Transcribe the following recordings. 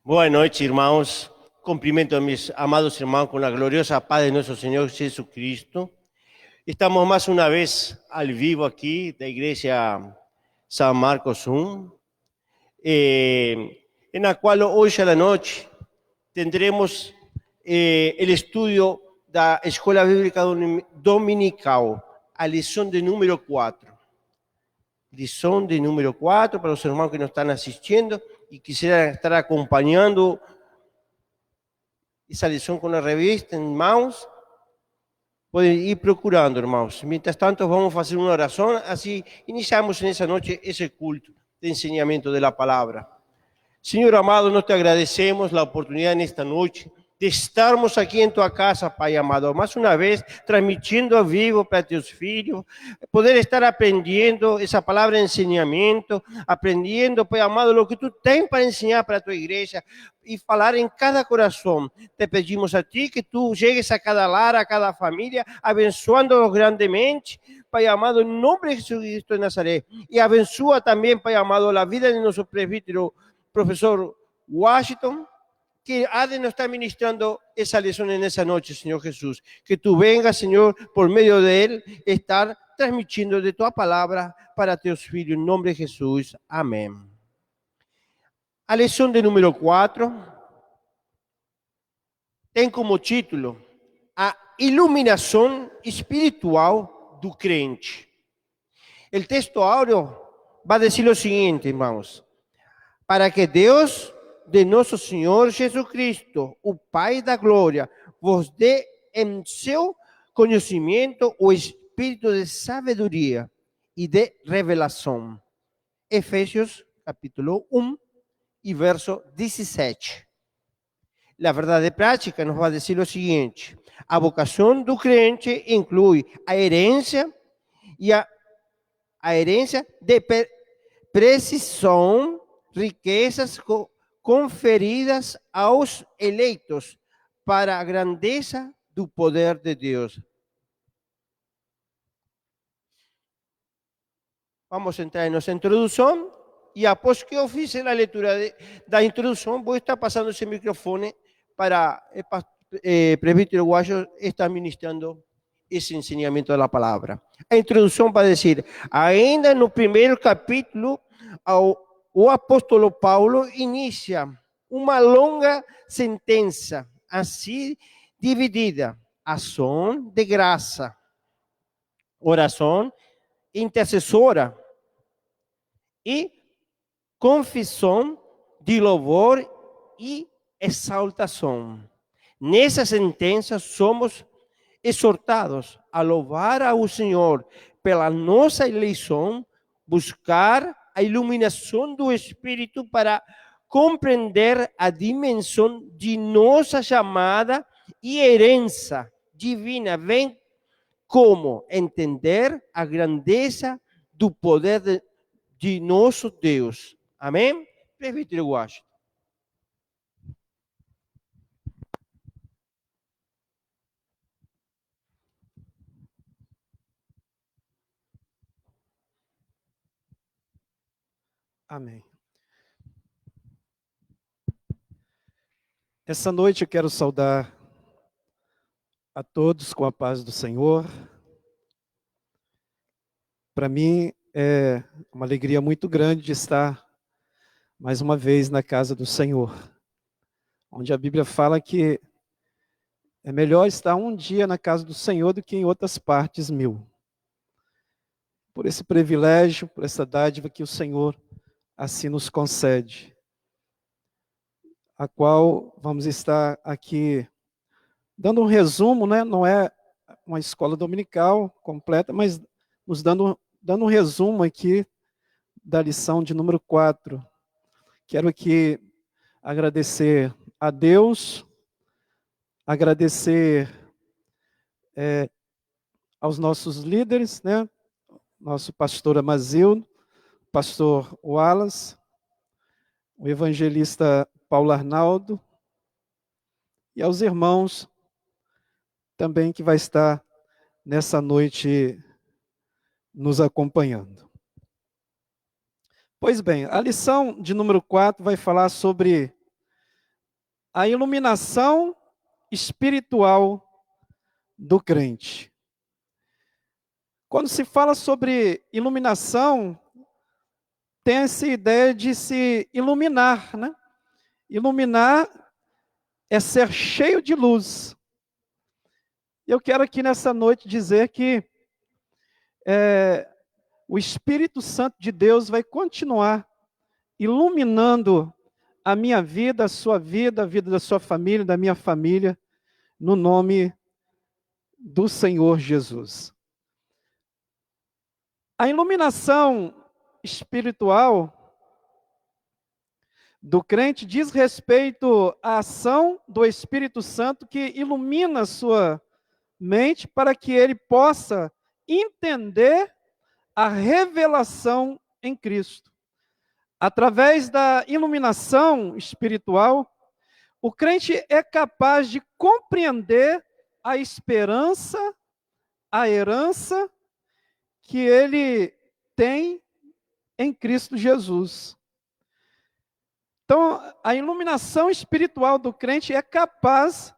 Boa noite, irmãos. Cumprimento a mis amados irmãos com a gloriosa paz de nosso Senhor Jesus Cristo. Estamos mais uma vez ao vivo aqui da Igreja São Marcos 1, na qual hoje à noite tendremos o estudo da Escola Bíblica Dominical, a lição de número 4. Lição de número 4 para os irmãos que nos estão assistindo e quisieran estar acompanhando essa lição com a revista em mãos, podem ir procurando, irmãos. Mientras tanto, vamos fazer uma oração, assim iniciamos nessa noite esse culto de ensinamento da palavra. Senhor amado, nós te agradecemos a oportunidade nesta noite de estarmos aqui em tua casa, Pai amado, mais uma vez transmitindo ao vivo para teus filhos, poder estar aprendendo essa palavra de ensinamento, aprendendo, Pai amado, o que tu tens para ensinar para a tua igreja e falar em cada coração. Te pedimos a ti que tu chegues a cada lar, a cada família, abençoando-los grandemente, Pai amado, em nome de Jesus Cristo de Nazaré, e abençoa também, Pai amado, a vida de nosso presbítero, professor Washington, que ha de nos estar ministrando esa lección en esa noche, Señor Jesús. Que tú vengas, Señor, por medio de él, estar transmitiendo de tu palabra para tus filhos. En nombre de Jesús. Amén. A lección de número 4 tem como título a iluminação espiritual do crente. El texto áureo va a decir lo siguiente, hermanos. Para que Deus de nosso Senhor Jesus Cristo, o Pai da glória, vos dê em seu conhecimento o espírito de sabedoria e de revelação. Efésios capítulo 1 e verso 17. A verdade prática nos vai dizer o seguinte: a vocação do crente inclui a herência e a herência de precisão, riquezas conferidas aos eleitos para a grandeza do poder de Deus. Vamos entrar em nossa introdução e após que eu fiz a leitura da introdução, vou estar passando esse microfone para o presbítero Washington estar ministrando esse ensinamento da palavra. A introdução vai dizer, ainda no primeiro capítulo, o apóstolo Paulo inicia uma longa sentença, assim dividida: ação de graça, oração intercessora e confissão de louvor e exaltação. Nessa sentença, somos exortados a louvar ao Senhor pela nossa eleição, buscar a iluminação do Espírito para compreender a dimensão de nossa chamada e herança divina, bem como entender a grandeza do poder de nosso Deus. Amém? Presbítero Washington. Amém. Essa noite eu quero saudar a todos com a paz do Senhor. Para mim é uma alegria muito grande de estar mais uma vez na casa do Senhor, onde a Bíblia fala que é melhor estar um dia na casa do Senhor do que em outras partes 1000. Por esse privilégio, por essa dádiva que o Senhor assim nos concede, a qual vamos estar aqui dando um resumo, né? Não é uma escola dominical completa, mas nos dando um resumo aqui da lição de número 4. Quero aqui agradecer a Deus, agradecer aos nossos líderes, né? Nosso pastor Amazildo, pastor Wallace, o evangelista Paulo Arnaldo, e aos irmãos também que vai estar nessa noite nos acompanhando. Pois bem, a lição de número 4 vai falar sobre a iluminação espiritual do crente. Quando se fala sobre iluminação, tem essa ideia de se iluminar, né? Iluminar é ser cheio de luz. Eu quero aqui nessa noite dizer que o Espírito Santo de Deus vai continuar iluminando a minha vida, a vida da sua família, da minha família, no nome do Senhor Jesus. A iluminação espiritual do crente diz respeito à ação do Espírito Santo que ilumina a sua mente para que ele possa entender a revelação em Cristo. Através da iluminação espiritual, o crente é capaz de compreender a esperança, a herança que ele tem em Cristo Jesus. Então, a iluminação espiritual do crente é capaz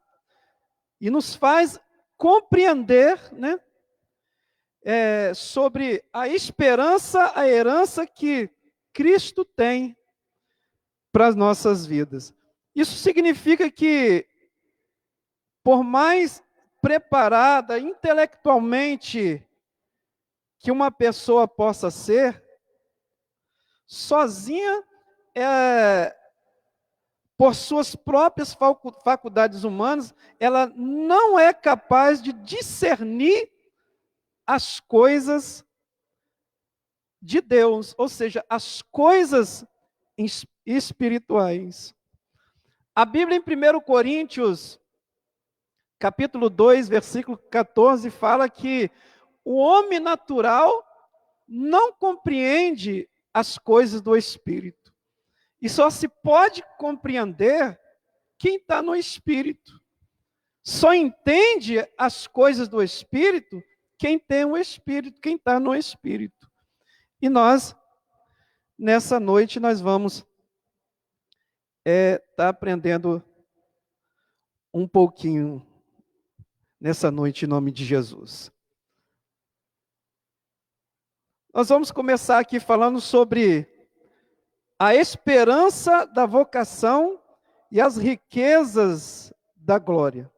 e nos faz compreender, né, sobre a esperança, a herança que Cristo tem para as nossas vidas. Isso significa que, por mais preparada intelectualmente que uma pessoa possa ser, sozinha, por suas próprias faculdades humanas, ela não é capaz de discernir as coisas de Deus, ou seja, as coisas espirituais. A Bíblia em 1 Coríntios, capítulo 2, versículo 14, fala que o homem natural não compreende as coisas do Espírito. E só se pode compreender quem está no Espírito. Só entende as coisas do Espírito quem tem o Espírito, quem está no Espírito. E nós, nessa noite, nós vamos estar aprendendo um pouquinho nessa noite, em nome de Jesus. Nós vamos começar aqui falando sobre a esperança da vocação e as riquezas da glória.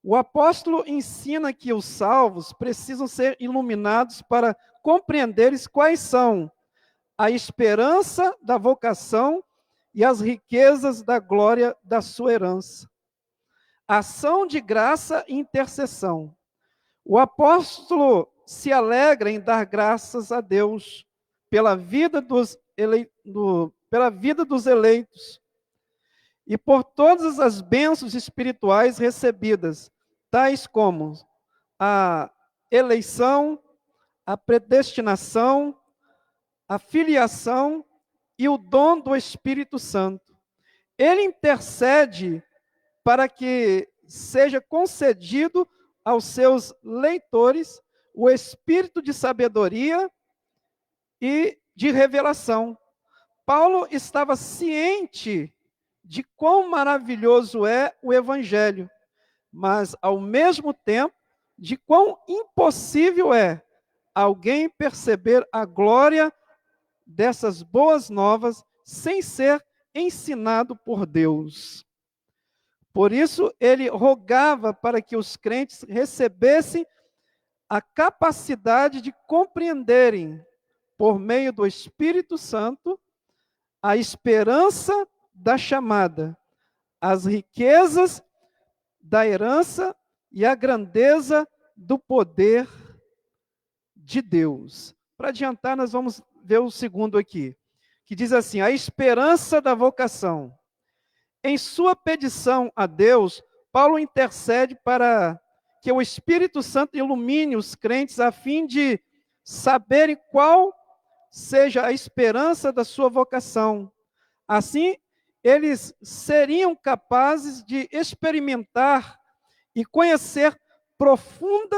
O apóstolo ensina que os salvos precisam ser iluminados para compreenderes quais são a esperança da vocação e as riquezas da glória da sua herança. Ação de graça e intercessão. O apóstolo se alegra em dar graças a Deus pela vida dos eleitos e por todas as bênçãos espirituais recebidas, tais como a eleição, a predestinação, a filiação e o dom do Espírito Santo. Ele intercede para que seja concedido aos seus leitores o espírito de sabedoria e de revelação. Paulo estava ciente de quão maravilhoso é o Evangelho, mas, ao mesmo tempo, de quão impossível é alguém perceber a glória dessas boas novas sem ser ensinado por Deus. Por isso, ele rogava para que os crentes recebessem a capacidade de compreenderem, por meio do Espírito Santo, a esperança da chamada, as riquezas da herança e a grandeza do poder de Deus. Para adiantar, nós vamos ver o segundo aqui, que diz assim: a esperança da vocação. Em sua petição a Deus, Paulo intercede para que o Espírito Santo ilumine os crentes a fim de saberem qual seja a esperança da sua vocação. Assim, eles seriam capazes de experimentar e conhecer profunda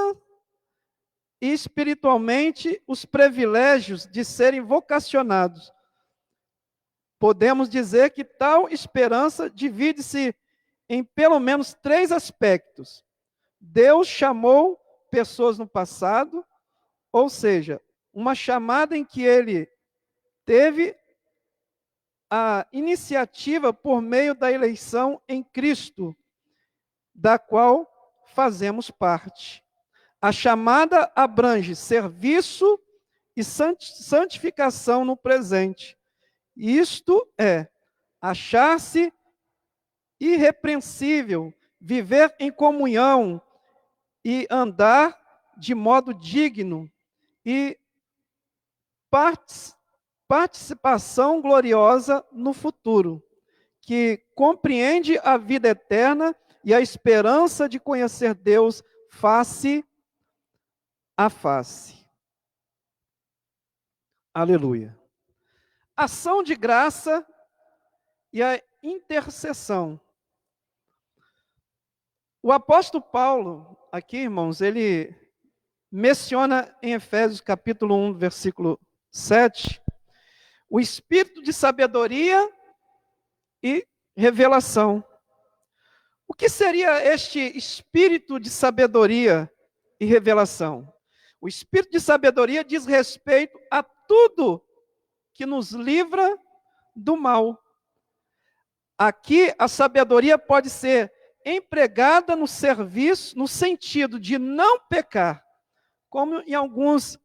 e espiritualmente os privilégios de serem vocacionados. Podemos dizer que tal esperança divide-se em pelo menos 3 aspectos. Deus chamou pessoas no passado, ou seja, uma chamada em que ele teve a iniciativa por meio da eleição em Cristo, da qual fazemos parte. A chamada abrange serviço e santificação no presente. Isto é, achar-se irrepreensível, viver em comunhão e andar de modo digno e participação gloriosa no futuro, que compreende a vida eterna e a esperança de conhecer Deus face a face. Aleluia. Ação de graça e a intercessão. O apóstolo Paulo, aqui, irmãos, ele menciona em Efésios capítulo 1, versículo 7, o espírito de sabedoria e revelação. O que seria este espírito de sabedoria e revelação? O espírito de sabedoria diz respeito a tudo que nos livra do mal. Aqui a sabedoria pode ser empregada no serviço, no sentido de não pecar, como em alguns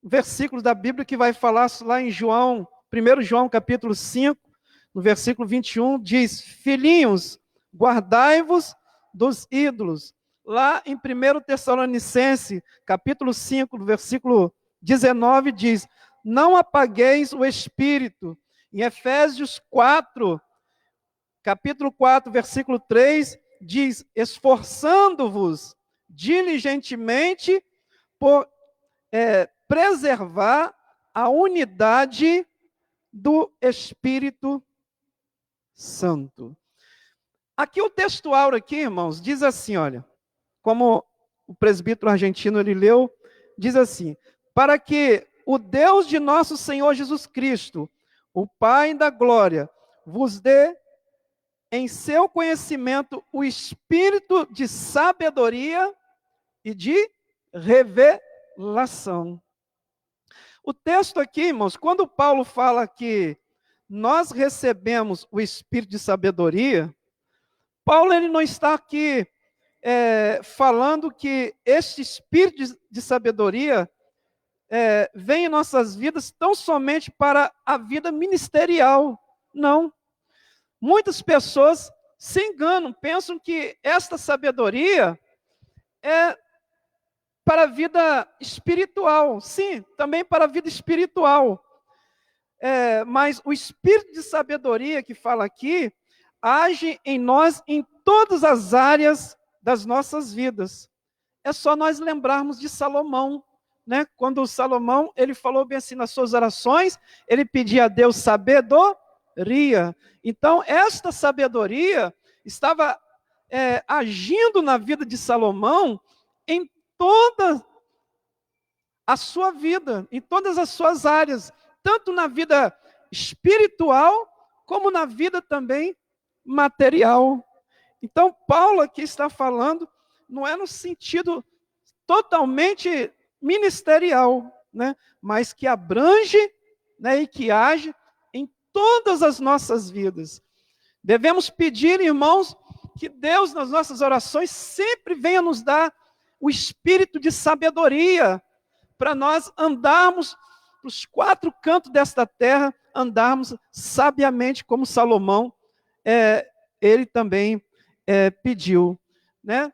versículos da Bíblia que vai falar lá em João, 1 João capítulo 5, no versículo 21, diz: filhinhos, guardai-vos dos ídolos. Lá em 1 Tessalonicenses, capítulo 5, no versículo 19, diz: não apagueis o espírito. Em Efésios 4, capítulo 4, versículo 3, diz: esforçando-vos diligentemente por preservar a unidade do Espírito Santo. Aqui o textual aqui, irmãos, diz assim, olha, como o presbítero argentino ele leu, diz assim: para que o Deus de nosso Senhor Jesus Cristo, o Pai da glória, vos dê em seu conhecimento o espírito de sabedoria e de revelação. O texto aqui, irmãos, quando Paulo fala que nós recebemos o espírito de sabedoria, Paulo ele não está aqui falando que este espírito de sabedoria vem em nossas vidas tão somente para a vida ministerial. Não. Muitas pessoas se enganam, pensam que esta sabedoria é para a vida espiritual. Sim, também para a vida espiritual. Mas o espírito de sabedoria que fala aqui, age em nós em todas as áreas das nossas vidas. É só nós lembrarmos de Salomão, né? Quando Salomão, ele falou bem assim nas suas orações, ele pedia a Deus sabedoria. Então, esta sabedoria estava agindo na vida de Salomão em toda a sua vida, em todas as suas áreas, tanto na vida espiritual, como na vida também material. Então, Paulo aqui está falando, não é no sentido totalmente ministerial, né? Mas que abrange, né, e que age em todas as nossas vidas. Devemos pedir, irmãos, que Deus, nas nossas orações, sempre venha nos dar o espírito de sabedoria, para nós andarmos os 4 cantos desta terra, andarmos sabiamente, como Salomão, ele também pediu, né?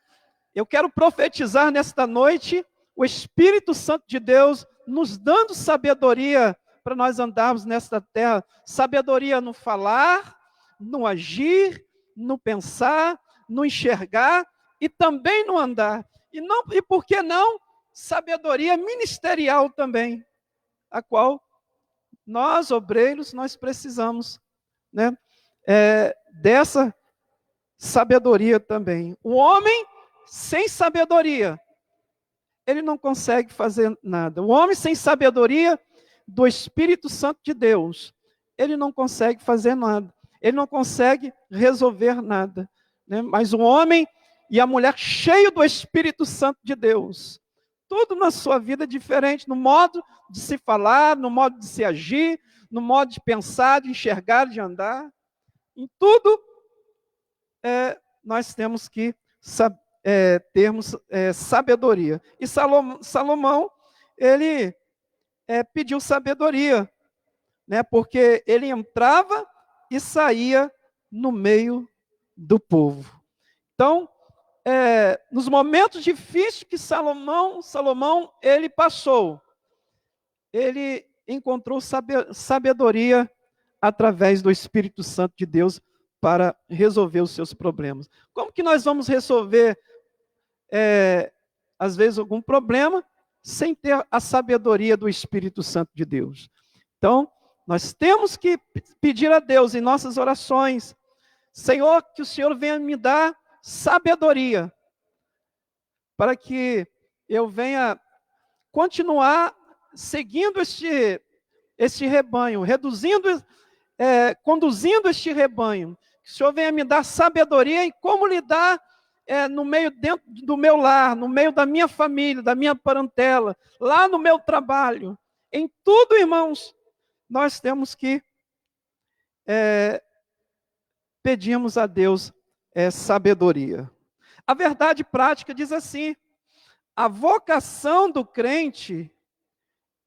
Eu quero profetizar nesta noite o Espírito Santo de Deus nos dando sabedoria para nós andarmos nesta terra, sabedoria no falar, no agir, no pensar, no enxergar e também no andar. E por que não sabedoria ministerial também, a qual nós, obreiros, nós precisamos, né? Dessa sabedoria também. O homem sem sabedoria, ele não consegue fazer nada. O homem sem sabedoria do Espírito Santo de Deus, ele não consegue fazer nada. Ele não consegue resolver nada. né? Mas o homem e a mulher cheio do Espírito Santo de Deus. Tudo na sua vida é diferente, no modo de se falar, no modo de se agir, no modo de pensar, de enxergar, de andar. Em tudo, nós temos que termos sabedoria. E Salomão, ele pediu sabedoria, né? Porque ele entrava e saía no meio do povo. Então, nos momentos difíceis que Salomão ele passou, ele encontrou sabedoria através do Espírito Santo de Deus para resolver os seus problemas. Como que nós vamos resolver, às vezes, algum problema sem ter a sabedoria do Espírito Santo de Deus? Então, nós temos que pedir a Deus em nossas orações: Senhor, que o Senhor venha me dar sabedoria, para que eu venha continuar seguindo este rebanho, conduzindo este rebanho. Que o Senhor venha me dar sabedoria em como lidar dentro do meu lar, no meio da minha família, da minha parentela, lá no meu trabalho. Em tudo, irmãos, nós temos que pedirmos a Deus sabedoria. A verdade prática diz assim: a vocação do crente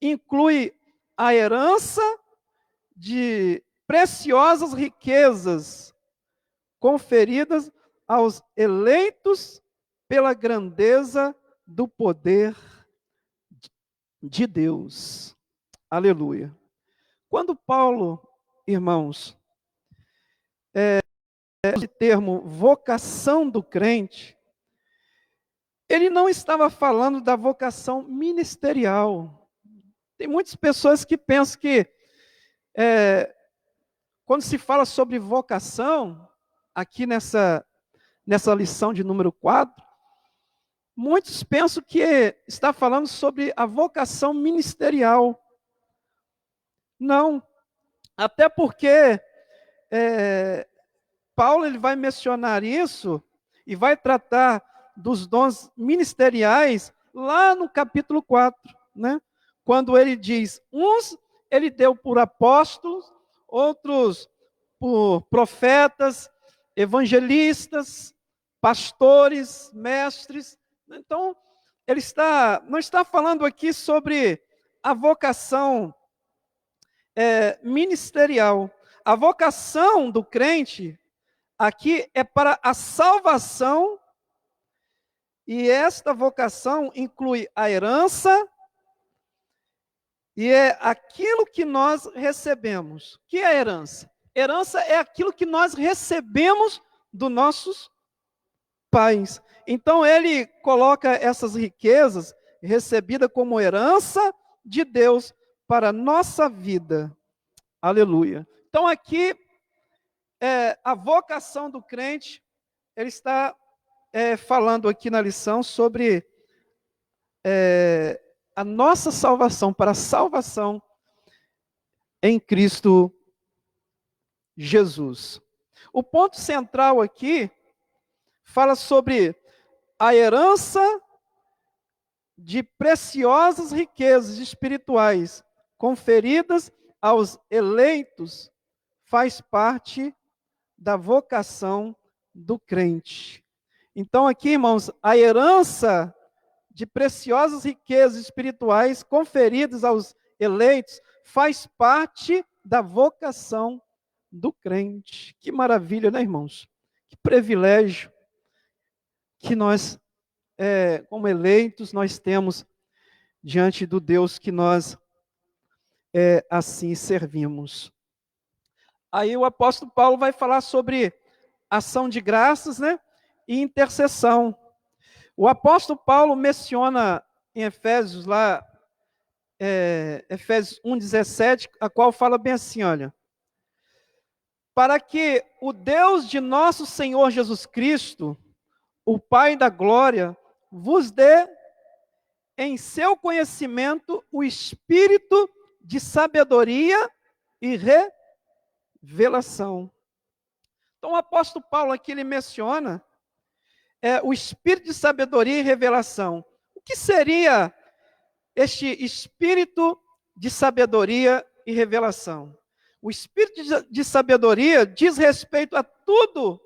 inclui a herança de preciosas riquezas conferidas aos eleitos pela grandeza do poder de Deus. Aleluia. Quando Paulo, irmãos, esse termo vocação do crente, ele não estava falando da vocação ministerial. Tem muitas pessoas que pensam que quando se fala sobre vocação, aqui nessa lição de número 4, muitos pensam que está falando sobre a vocação ministerial. Não, até porque Paulo ele vai mencionar isso e vai tratar dos dons ministeriais lá no capítulo 4, né? Quando ele diz: uns ele deu por apóstolos, outros por profetas, evangelistas, pastores, mestres. Então, ele não está falando aqui sobre a vocação ministerial. A vocação do crente aqui é para a salvação, e esta vocação inclui a herança, e é aquilo que nós recebemos. O que é herança? Herança é aquilo que nós recebemos dos nossos pais. Então ele coloca essas riquezas recebidas como herança de Deus para a nossa vida. Aleluia. Então aqui, a vocação do crente, ele está falando aqui na lição sobre a nossa salvação, para a salvação em Cristo Jesus. O ponto central aqui fala sobre a herança de preciosas riquezas espirituais conferidas aos eleitos, faz parte da vocação do crente. Então aqui, irmãos, a herança de preciosas riquezas espirituais conferidas aos eleitos faz parte da vocação do crente. Que maravilha, né, irmãos? Que privilégio que nós, como eleitos, nós temos diante do Deus que nós assim servimos. Aí o apóstolo Paulo vai falar sobre ação de graças, né, e intercessão. O apóstolo Paulo menciona em Efésios, Efésios 1,17, a qual fala bem assim, olha: para que o Deus de nosso Senhor Jesus Cristo, o Pai da glória, vos dê em seu conhecimento o espírito de sabedoria e revelação. Então, o apóstolo Paulo aqui, ele menciona o espírito de sabedoria e revelação. O que seria este espírito de sabedoria e revelação? O espírito de sabedoria diz respeito a tudo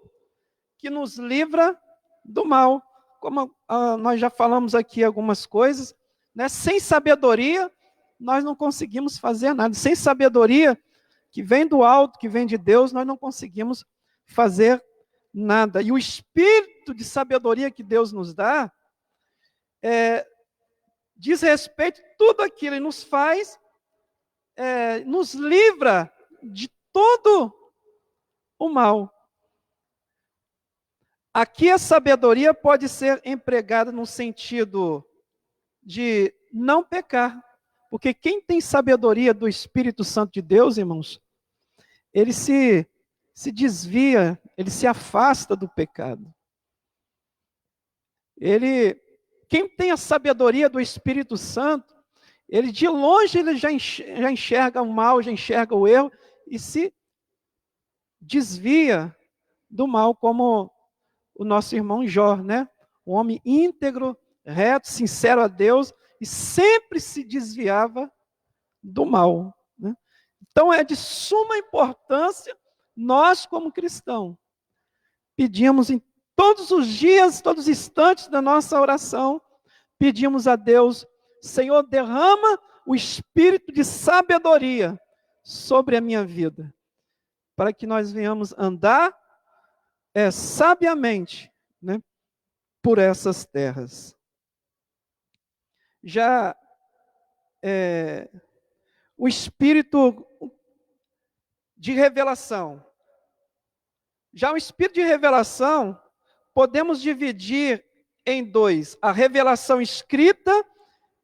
que nos livra do mal. Como nós já falamos aqui algumas coisas, né? Sem sabedoria, nós não conseguimos fazer nada. Sem sabedoria, que vem do alto, que vem de Deus, nós não conseguimos fazer nada. E o espírito de sabedoria que Deus nos dá, diz respeito a tudo aquilo e nos faz, nos livra de todo o mal. Aqui a sabedoria pode ser empregada no sentido de não pecar, porque quem tem sabedoria do Espírito Santo de Deus, irmãos, ele se desvia, ele se afasta do pecado. Quem tem a sabedoria do Espírito Santo, ele de longe ele já enxerga o mal, já enxerga o erro e se desvia do mal, como o nosso irmão Jó, né? Um homem íntegro, reto, sincero a Deus e sempre se desviava do mal, né? Então é de suma importância nós, como cristãos, pedimos em todos os dias, todos os instantes da nossa oração, pedimos a Deus: Senhor, derrama o espírito de sabedoria sobre a minha vida, para que nós venhamos andar sabiamente, né, por essas terras. Já o espírito de revelação. Já o espírito de revelação, podemos dividir em dois: a revelação escrita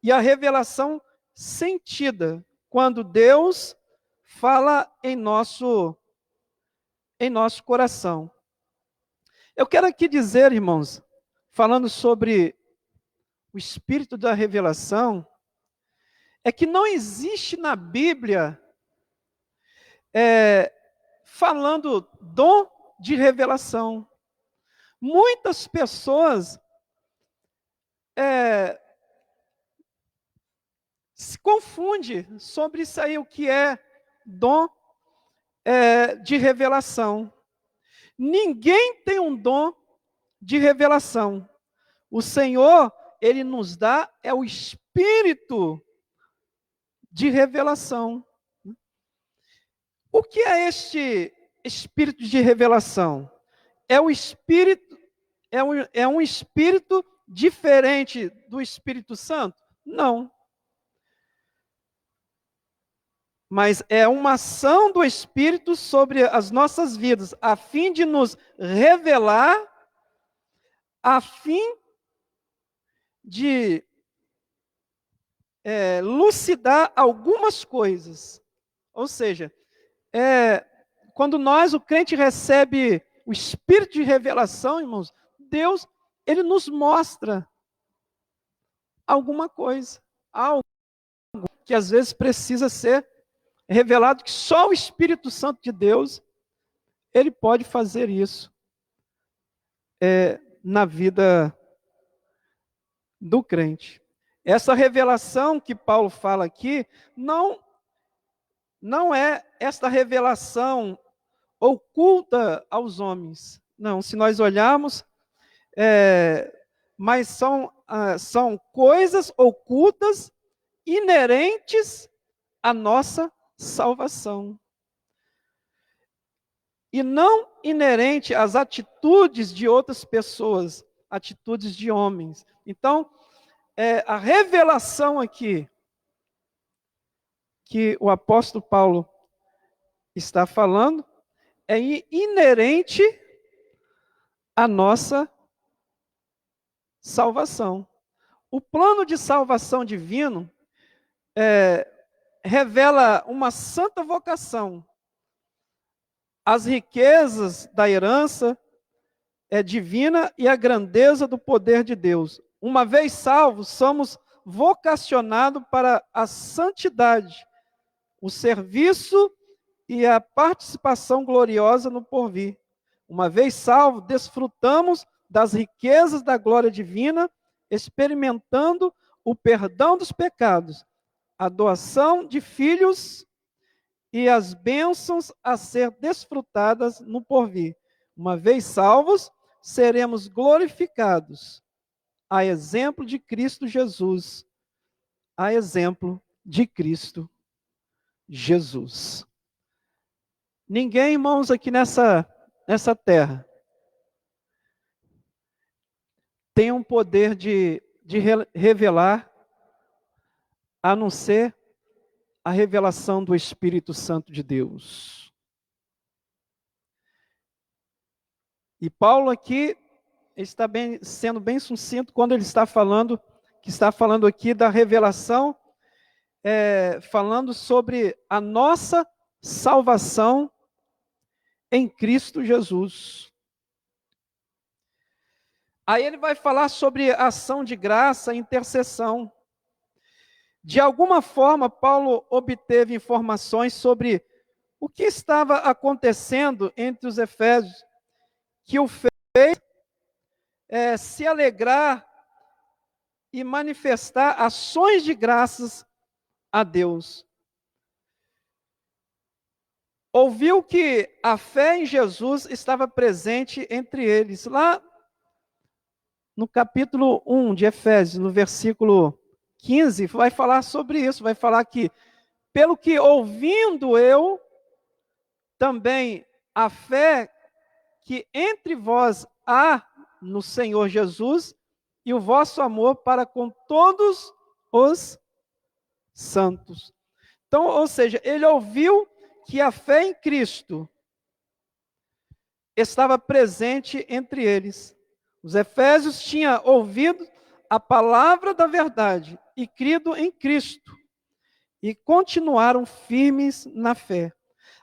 e a revelação sentida, quando Deus fala em nosso coração. Eu quero aqui dizer, irmãos, falando sobre o espírito da revelação, é que não existe na Bíblia falando dom de revelação. Muitas pessoas se confundem sobre isso aí, o que é dom de revelação. Ninguém tem um dom de revelação. O Senhor, Ele nos dá o espírito de revelação. O que é este espírito de revelação? É um espírito diferente do Espírito Santo? Não. Mas é uma ação do Espírito sobre as nossas vidas, a fim de nos revelar, a fim de lucidar algumas coisas. Ou seja, quando o crente recebe o Espírito de revelação, irmãos, Deus, Ele nos mostra alguma coisa, algo que às vezes precisa ser revelado, que só o Espírito Santo de Deus, Ele pode fazer isso na vida do crente. Essa revelação que Paulo fala aqui, não é esta revelação oculta aos homens. Não, se nós olharmos, mas são coisas ocultas, inerentes à nossa salvação. E não inerente às atitudes de outras pessoas, atitudes de homens. Então, a revelação aqui, que o apóstolo Paulo está falando, é inerente à nossa salvação. O plano de salvação divino revela uma santa vocação. As riquezas da herança divina e a grandeza do poder de Deus. Uma vez salvos, somos vocacionados para a santidade, o serviço e a participação gloriosa no porvir. Uma vez salvo, desfrutamos das riquezas da glória divina, experimentando o perdão dos pecados, a doação de filhos e as bênçãos a ser desfrutadas no porvir. Uma vez salvos, seremos glorificados, a exemplo de Cristo Jesus. A exemplo de Cristo Jesus. Ninguém, irmãos, aqui nessa terra tem um poder de revelar, a não ser a revelação do Espírito Santo de Deus. E Paulo aqui está sendo bem sucinto quando ele está falando aqui da revelação, falando sobre a nossa salvação em Cristo Jesus. Aí ele vai falar sobre ação de graça, intercessão. De alguma forma, Paulo obteve informações sobre o que estava acontecendo entre os efésios, que o fez se alegrar e manifestar ações de graças a Deus. Ouviu que a fé em Jesus estava presente entre eles. Lá no capítulo 1 de Efésios, no versículo 15, vai falar sobre isso, vai falar que, pelo que ouvindo eu, também a fé que entre vós há no Senhor Jesus e o vosso amor para com todos os santos. Então, ou seja, ele ouviu que a fé em Cristo estava presente entre eles. Os efésios tinham ouvido a palavra da verdade e crido em Cristo, e continuaram firmes na fé.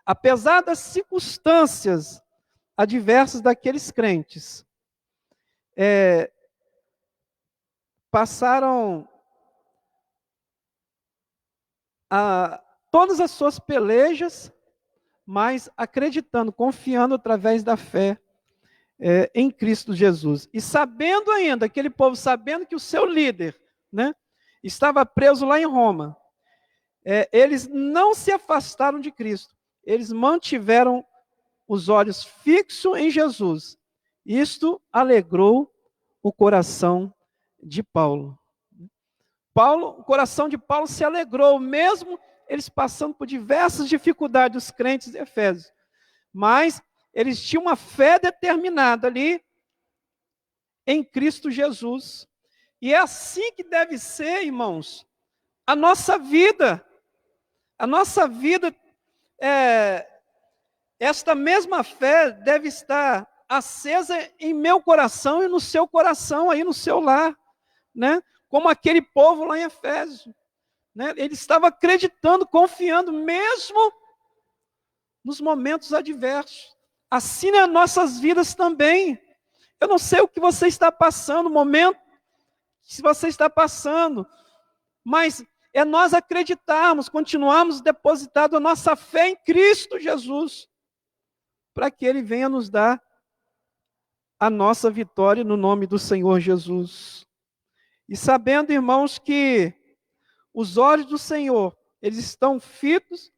Apesar das circunstâncias adversas daqueles crentes, passaram todas as suas pelejas, mas acreditando, confiando através da fé em Cristo Jesus. E sabendo ainda, aquele povo sabendo que o seu líder, né, estava preso lá em Roma, eles não se afastaram de Cristo, eles mantiveram os olhos fixos em Jesus. Isto alegrou o coração de Paulo. O coração de Paulo se alegrou, mesmo eles passando por diversas dificuldades, os crentes de Efésios. Mas eles tinham uma fé determinada ali em Cristo Jesus. E é assim que deve ser, irmãos, a nossa vida. A nossa vida, esta mesma fé deve estar acesa em meu coração e no seu coração, aí no seu lar, né? Como aquele povo lá em Efésio, né? Ele estava acreditando, confiando, mesmo nos momentos adversos. Assim nas nossas vidas também. Eu não sei o que você está passando, o momento que você está passando, mas é nós acreditarmos, continuarmos depositando a nossa fé em Cristo Jesus, para que Ele venha nos dar a nossa vitória no nome do Senhor Jesus. E sabendo, irmãos, que os olhos do Senhor, eles estão fitos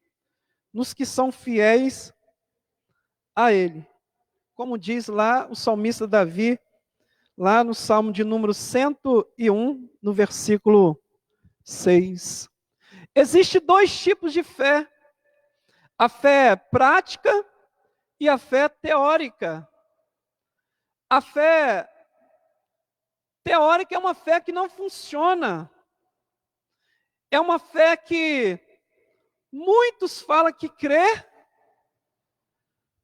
nos que são fiéis a Ele. Como diz lá o salmista Davi, lá no Salmo de número 101, no versículo 6. Existem dois tipos de fé: a fé prática e a fé teórica. A fé teórica é uma fé que não funciona. É uma fé que muitos falam que crê,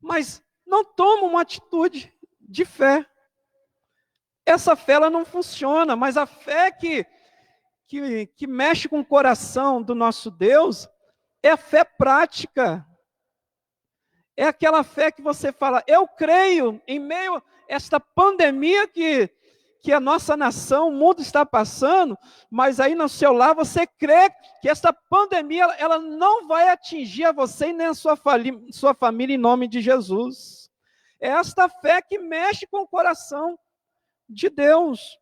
mas não tomam uma atitude de fé. Essa fé ela não funciona, mas a fé que mexe com o coração do nosso Deus é a fé prática. É aquela fé que você fala, eu creio, em meio a esta pandemia que a nossa nação, o mundo está passando, mas aí no seu lar você crê que esta pandemia ela não vai atingir a você e nem a sua família em nome de Jesus. É esta fé que mexe com o coração de Deus.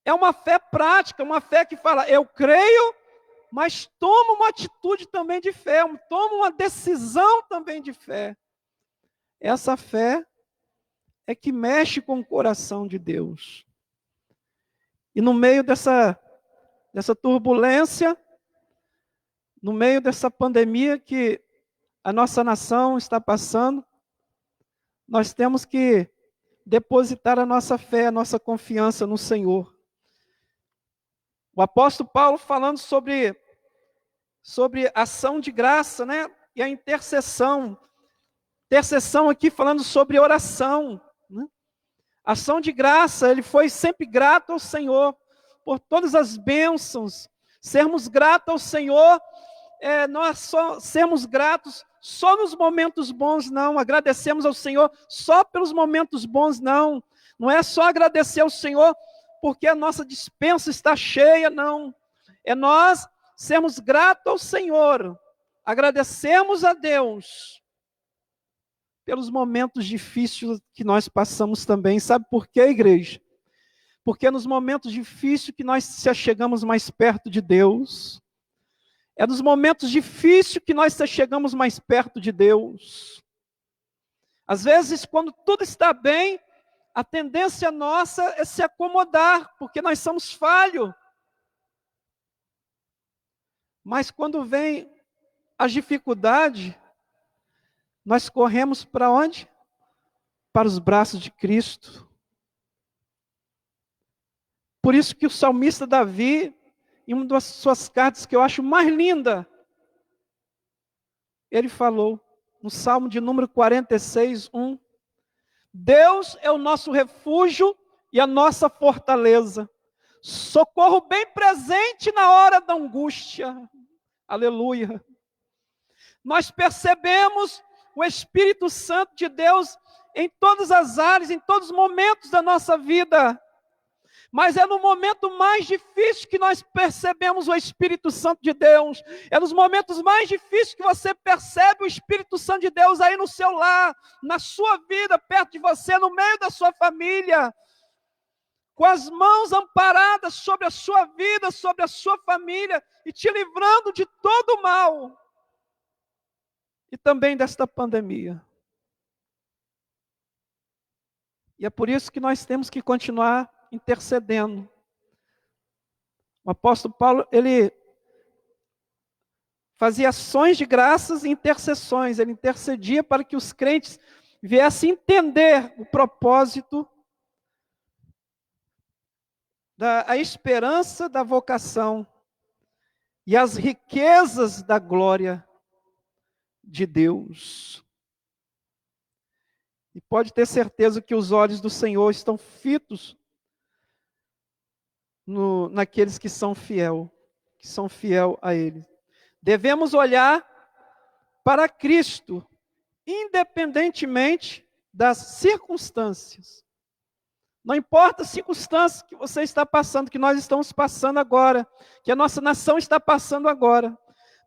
É uma fé prática, uma fé que fala, eu creio, mas toma uma atitude também de fé, toma uma decisão também de fé. Essa fé é que mexe com o coração de Deus. E no meio dessa turbulência, no meio dessa pandemia que a nossa nação está passando, nós temos que depositar a nossa fé, a nossa confiança no Senhor. O apóstolo Paulo falando sobre ação de graça, né? E a intercessão. Intercessão aqui falando sobre oração, né? Ação de graça, ele foi sempre grato ao Senhor por todas as bênçãos. Sermos gratos ao Senhor, nós só sermos gratos só nos momentos bons, não. Agradecemos ao Senhor só pelos momentos bons, não. Não é só agradecer ao Senhor porque a nossa despensa está cheia, não. É nós sermos gratos ao Senhor, agradecemos a Deus pelos momentos difíceis que nós passamos também. Sabe por quê, igreja? Porque é nos momentos difíceis que nós se achegamos mais perto de Deus. É nos momentos difíceis que nós se achegamos mais perto de Deus. Às vezes, quando tudo está bem, a tendência nossa é se acomodar, porque nós somos falhos. Mas quando vem a dificuldade, nós corremos para onde? Para os braços de Cristo. Por isso que o salmista Davi, em uma das suas cartas que eu acho mais linda, ele falou, no Salmo de número 46, 1, Deus é o nosso refúgio e a nossa fortaleza, socorro bem presente na hora da angústia. Aleluia. Nós percebemos o Espírito Santo de Deus em todas as áreas, em todos os momentos da nossa vida. Mas é no momento mais difícil que nós percebemos o Espírito Santo de Deus. É nos momentos mais difíceis que você percebe o Espírito Santo de Deus aí no seu lar, na sua vida, perto de você, no meio da sua família. Com as mãos amparadas sobre a sua vida, sobre a sua família, e te livrando de todo o mal. E também desta pandemia. E é por isso que nós temos que continuar intercedendo. O apóstolo Paulo, ele fazia ações de graças e intercessões. Ele intercedia para que os crentes viessem entender o propósito, a esperança da vocação e as riquezas da glória de Deus. E pode ter certeza que os olhos do Senhor estão fitos naqueles que são fiel a Ele. Devemos olhar para Cristo, independentemente das circunstâncias. Não importa as circunstâncias que você está passando, que nós estamos passando agora, que a nossa nação está passando agora,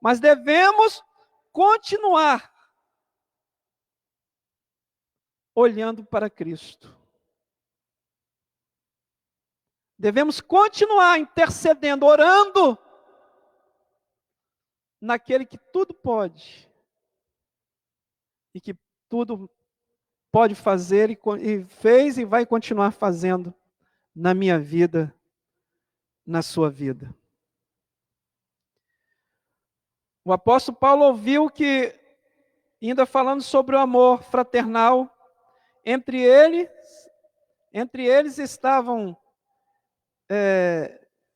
mas devemos continuar olhando para Cristo. Devemos continuar intercedendo, orando naquele que tudo pode e que tudo pode fazer e fez e vai continuar fazendo na minha vida, na sua vida. O apóstolo Paulo ouviu que, ainda falando sobre o amor fraternal, entre eles estavam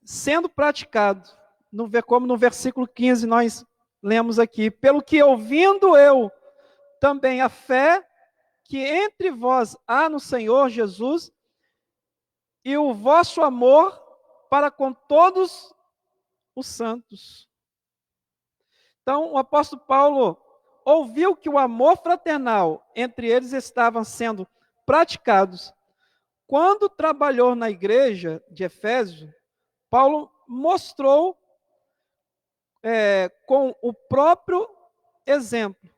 sendo praticado, como no versículo 15 nós lemos aqui, pelo que ouvindo eu também a fé que entre vós há no Senhor Jesus e o vosso amor para com todos os santos. Então, o apóstolo Paulo ouviu que o amor fraternal entre eles estava sendo praticados. Quando trabalhou na igreja de Efésio, Paulo mostrou com o próprio exemplo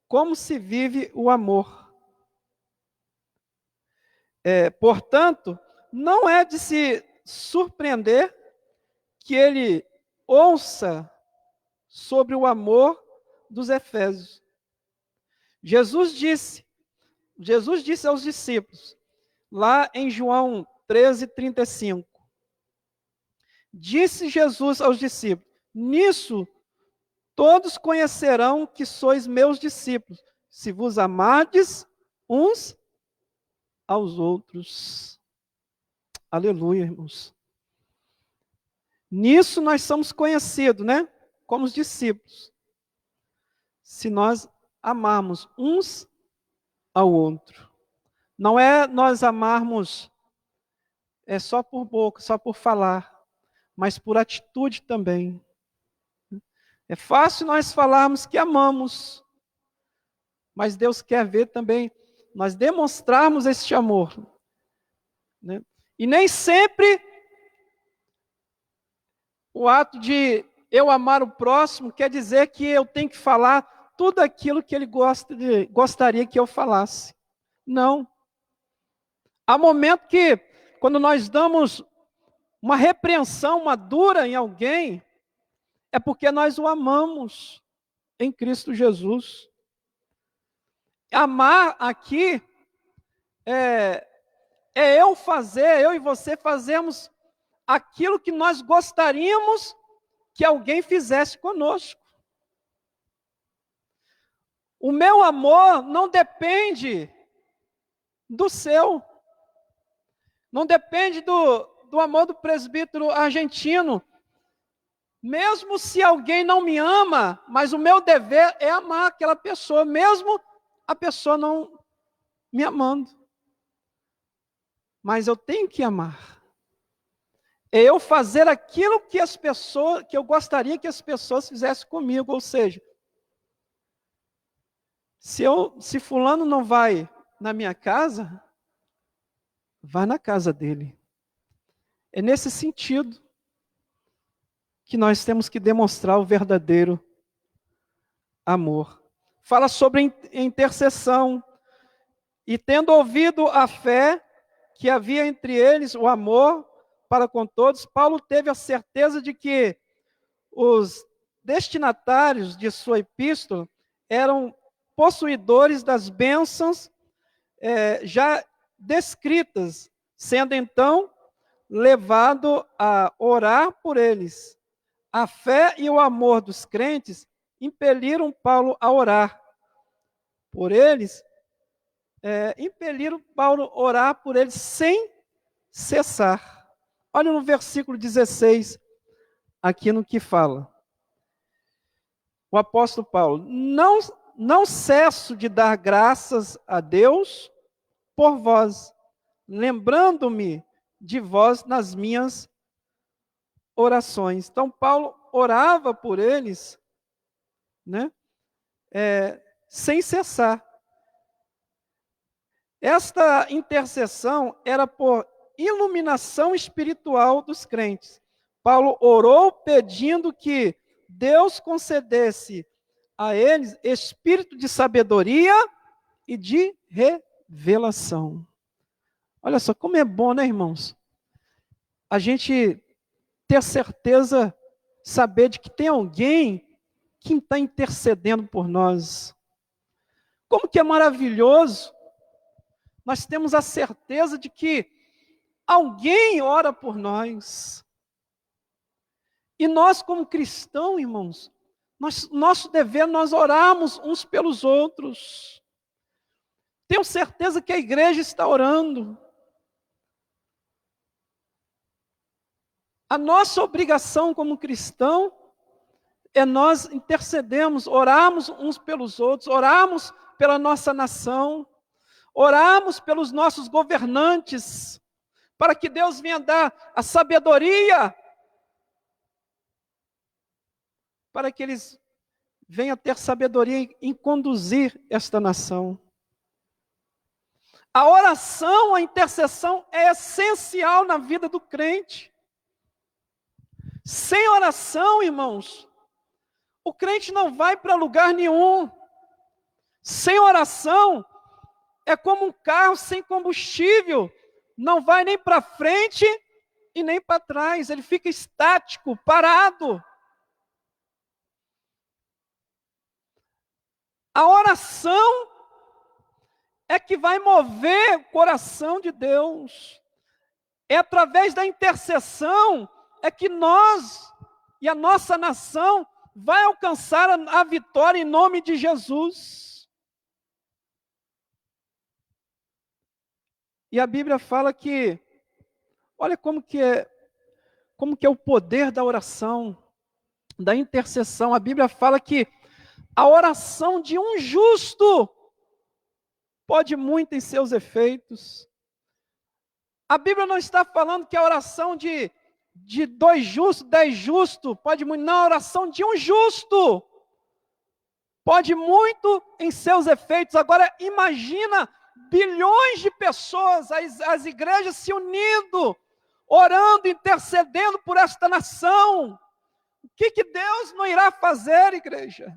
como se vive o amor. Portanto, não é de se surpreender que ele ouça sobre o amor dos Efésios. Jesus disse aos discípulos, lá em João 13:35, disse Jesus aos discípulos, nisso todos conhecerão que sois meus discípulos, se vos amardes uns aos outros. Aleluia, irmãos. Nisso nós somos conhecidos, né? Como os discípulos. Se nós amarmos uns ao outro. Não é nós amarmos só por boca, só por falar, mas por atitude também. É fácil nós falarmos que amamos, mas Deus quer ver também nós demonstrarmos esse amor, né? E nem sempre o ato de eu amar o próximo quer dizer que eu tenho que falar tudo aquilo que ele gostaria que eu falasse. Não. Há momento que, quando nós damos uma repreensão, uma dura em alguém, é porque nós o amamos em Cristo Jesus. Amar aqui é eu e você fazermos aquilo que nós gostaríamos que alguém fizesse conosco. O meu amor não depende do seu. Não depende do amor do presbítero argentino. Mesmo se alguém não me ama, mas o meu dever é amar aquela pessoa, mesmo a pessoa não me amando. Mas eu tenho que amar. É eu fazer aquilo que eu gostaria que as pessoas fizessem comigo, ou seja, se fulano não vai na minha casa, vá na casa dele. É nesse sentido que nós temos que demonstrar o verdadeiro amor. Fala sobre intercessão. E tendo ouvido a fé que havia entre eles, o amor para com todos, Paulo teve a certeza de que os destinatários de sua epístola eram possuidores das bênçãos já descritas, sendo então levado a orar por eles. A fé e o amor dos crentes impeliram Paulo a orar por eles, impeliram Paulo a orar por eles sem cessar. Olha no versículo 16, aqui no que fala. O apóstolo Paulo, não cesso de dar graças a Deus por vós, lembrando-me de vós nas minhas orações. Então, Paulo orava por eles, né, sem cessar. Esta intercessão era por iluminação espiritual dos crentes. Paulo orou pedindo que Deus concedesse a eles espírito de sabedoria e de revelação. Olha só como é bom, né, irmãos? A gente ter certeza, saber de que tem alguém que está intercedendo por nós. Como que é maravilhoso nós temos a certeza de que alguém ora por nós. E nós, como cristãos, irmãos, nosso dever é nós orarmos uns pelos outros. Tenho certeza que a igreja está orando. A nossa obrigação como cristão é nós intercedermos, orarmos uns pelos outros, orarmos pela nossa nação, orarmos pelos nossos governantes, para que Deus venha dar a sabedoria, para que eles venham ter sabedoria em conduzir esta nação. A oração, a intercessão é essencial na vida do crente. Sem oração, irmãos, o crente não vai para lugar nenhum. Sem oração, é como um carro sem combustível, não vai nem para frente e nem para trás, ele fica estático, parado. A oração é que vai mover o coração de Deus. É através da intercessão é que nós e a nossa nação vai alcançar a vitória em nome de Jesus. E a Bíblia fala que, olha como que é o poder da oração, da intercessão. A Bíblia fala que a oração de um justo pode muito em seus efeitos. A Bíblia não está falando que a oração de 2 justos, 10 justos, pode muito. Não, a oração de um justo pode muito em seus efeitos. Agora, imagina bilhões de pessoas, as igrejas se unindo, orando, intercedendo por esta nação. O que Deus não irá fazer, igreja?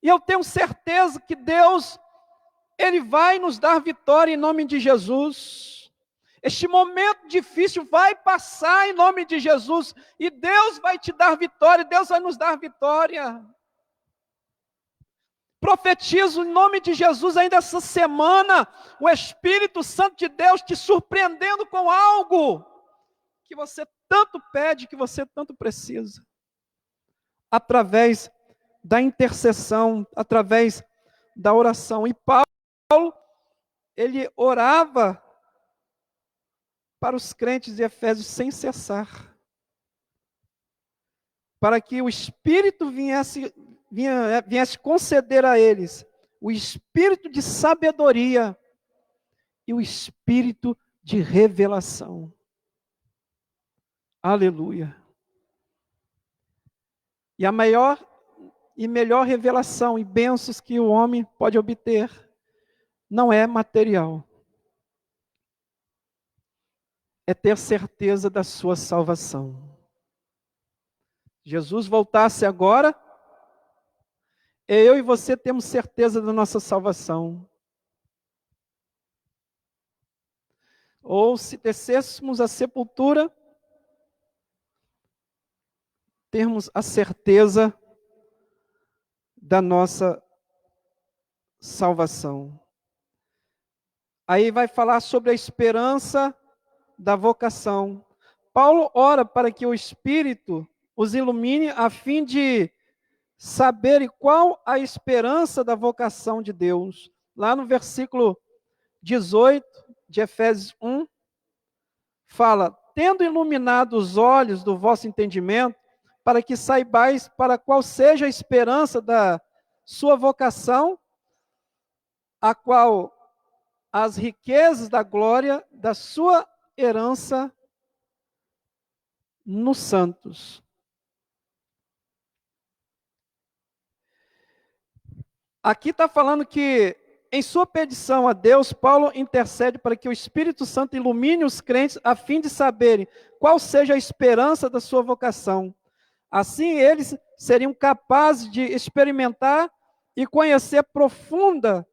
E eu tenho certeza que Deus, Ele vai nos dar vitória em nome de Jesus. Este momento difícil vai passar em nome de Jesus. E Deus vai te dar vitória, Deus vai nos dar vitória. Profetizo em nome de Jesus ainda essa semana, o Espírito Santo de Deus te surpreendendo com algo que você tanto pede, que você tanto precisa. Através da intercessão, através da oração. E Paulo, ele orava para os crentes de Efésios sem cessar, para que o Espírito viesse conceder a eles o espírito de sabedoria e o espírito de revelação. Aleluia. E a maior e melhor revelação e bênçãos que o homem pode obter não é material. É ter certeza da sua salvação. Jesus voltasse agora, eu e você temos certeza da nossa salvação. Ou se descêssemos à sepultura, termos a certeza da nossa salvação. Aí vai falar sobre a esperança da vocação. Paulo ora para que o Espírito os ilumine a fim de saber qual a esperança da vocação de Deus. Lá no versículo 18 de Efésios 1, fala: tendo iluminado os olhos do vosso entendimento, para que saibais para qual seja a esperança da sua vocação, a qual as riquezas da glória da sua herança nos santos. Aqui está falando que, em sua petição a Deus, Paulo intercede para que o Espírito Santo ilumine os crentes a fim de saberem qual seja a esperança da sua vocação. Assim, eles seriam capazes de experimentar e conhecer profunda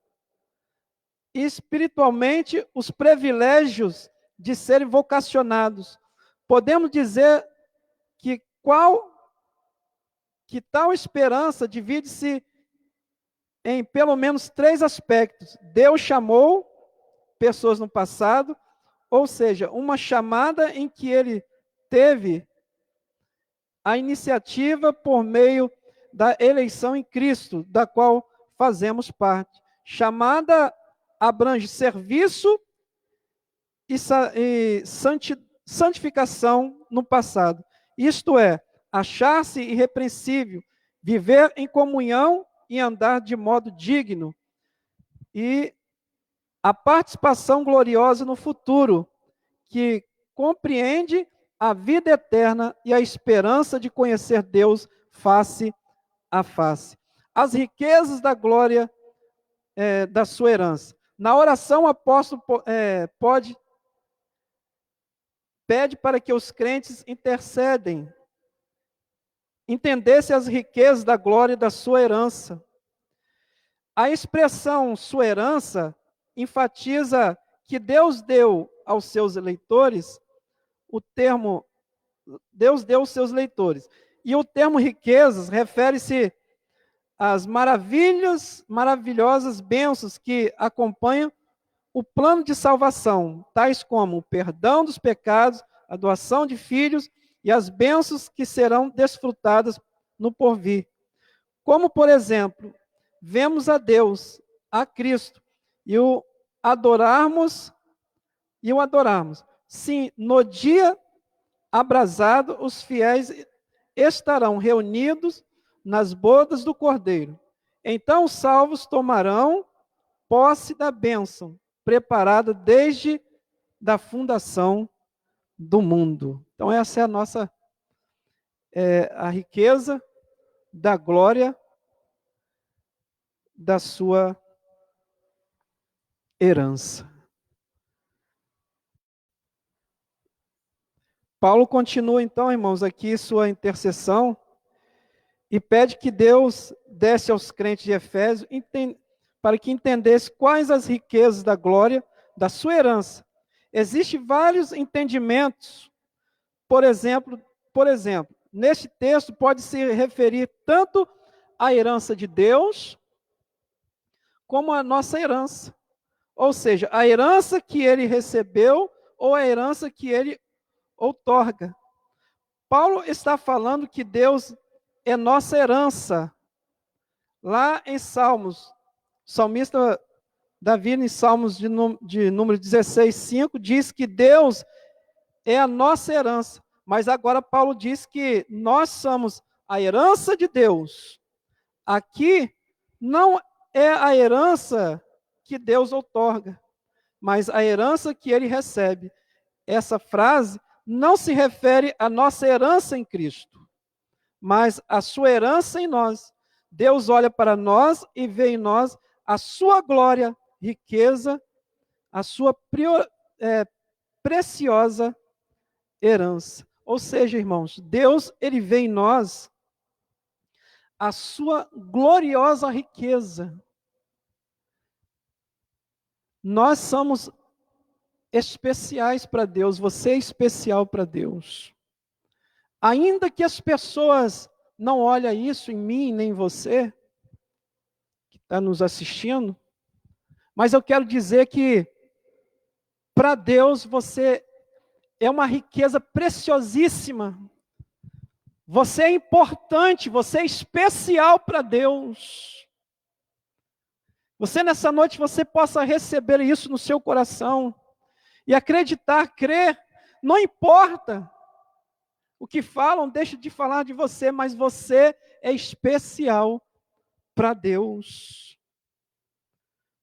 e espiritualmente os privilégios de serem vocacionados. Podemos dizer que tal esperança divide-se em pelo menos 3 aspectos. Deus chamou pessoas no passado, ou seja, uma chamada em que Ele teve a iniciativa por meio da eleição em Cristo, da qual fazemos parte. Chamada abrange serviço e santificação no passado. Isto é, achar-se irrepreensível, viver em comunhão e andar de modo digno. E a participação gloriosa no futuro, que compreende a vida eterna e a esperança de conhecer Deus face a face. As riquezas da glória da sua herança. Na oração, o apóstolo pede para que os crentes intercedem, entendessem as riquezas da glória da sua herança. A expressão sua herança enfatiza que Deus deu aos seus eleitores, o termo Deus deu aos seus leitores. E o termo riquezas refere-se às maravilhosas bênçãos que acompanham o plano de salvação, tais como o perdão dos pecados, a doação de filhos e as bênçãos que serão desfrutadas no porvir. Como, por exemplo, vemos a Deus, a Cristo, e o adorarmos. Sim, no dia abrasado, os fiéis estarão reunidos nas bodas do Cordeiro. Então os salvos tomarão posse da bênção, preparada desde da fundação do mundo. Então essa é a nossa, a riqueza da glória da sua herança. Paulo continua então, irmãos, aqui sua intercessão e pede que Deus desse aos crentes de Efésio para que entendesse quais as riquezas da glória da sua herança. Existem vários entendimentos. Por exemplo, neste texto pode se referir tanto à herança de Deus como à nossa herança. Ou seja, a herança que ele recebeu ou a herança que ele outorga. Paulo está falando que Deus é nossa herança. Lá em Salmos, o salmista Davi, em Salmos de número 16:5, diz que Deus é a nossa herança. Mas agora Paulo diz que nós somos a herança de Deus. Aqui não é a herança que Deus outorga, mas a herança que ele recebe. Essa frase não se refere à nossa herança em Cristo, mas à sua herança em nós. Deus olha para nós e vê em nós a sua glória, riqueza, a sua preciosa herança. Ou seja, irmãos, Deus, ele vê em nós a sua gloriosa riqueza. Nós somos especiais para Deus, você é especial para Deus. Ainda que as pessoas não olhem isso em mim, nem em você, que está nos assistindo, mas eu quero dizer que, para Deus, você é uma riqueza preciosíssima. Você é importante, você é especial para Deus. Você, nessa noite, você possa receber isso no seu coração. E acreditar, crer, não importa o que falam, deixa de falar de você, mas você é especial para Deus.